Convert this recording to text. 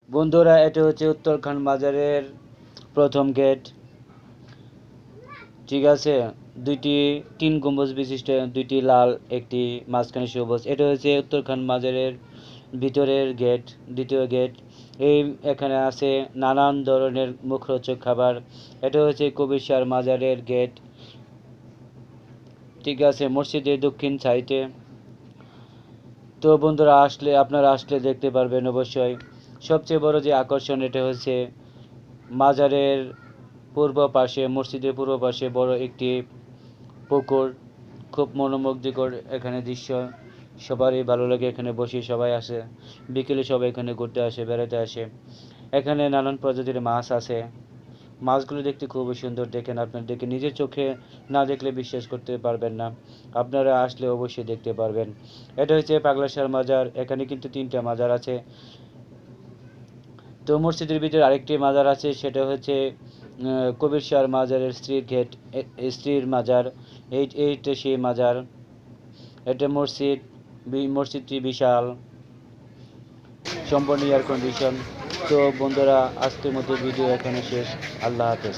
বন্ধুরা, এটা হচ্ছে উত্তরখান মাজারের প্রথম গেট। ঠিক আছে, দুইটি তিন গম্বুজ বিশিষ্ট, দুইটি লাল, একটি মাঝখানে সবুজ। এটা হচ্ছে উত্তরখান মাজারের ভিতরের গেট, দ্বিতীয় গেট। এই এখানে আছে নানান ধরনের মুখরোচক খাবার। এটা হচ্ছে কবির শাহ মাজারের গেট। ঠিক আছে, মসজিদের দক্ষিণ সাইডে। তো বন্ধুরা, আপনারা আসলে দেখতে পারবেন অবশ্যই। সবচেয়ে বড় যে আকর্ষণ, এটা হচ্ছে মাজারের পূর্ব পাশে, মসজিদের পূর্ব পাশে বড় একটি পুকুর। খুব মনোমুগ্ধকর এখানে দৃশ্য। সবারই ভালো লাগে এখানে বসে, সবাই আসে বিকেলে, সবাই এখানে ঘুরতে আসে, বেড়াতে আসে। এখানে নানান প্রজাতির মাছ আছে। মাছগুলো দেখতে খুবই সুন্দর। দেখেন, আপনার দেখে নিজের চোখে না দেখলে বিশ্বাস করতে পারবেন না। আপনারা আসলে অবশ্যই দেখতে পারবেন। এটা হচ্ছে পাগলাশার মাজার। এখানে কিন্তু তিনটা মাজার আছে। তো মসজিদের ভিতরে আরেকটি মাজার আছে, সেটা হচ্ছে কবির শাহ মাজারের স্ত্রীর গেট, স্ত্রীর মাজার। এইটা সেই মাজার। এটা মসজিদটি বিশাল, সম্পূর্ণ এয়ার কন্ডিশন। তো বন্ধুরা, আজকের মতো ভিডিও এখানে শেষ। আল্লাহ হাফেজ।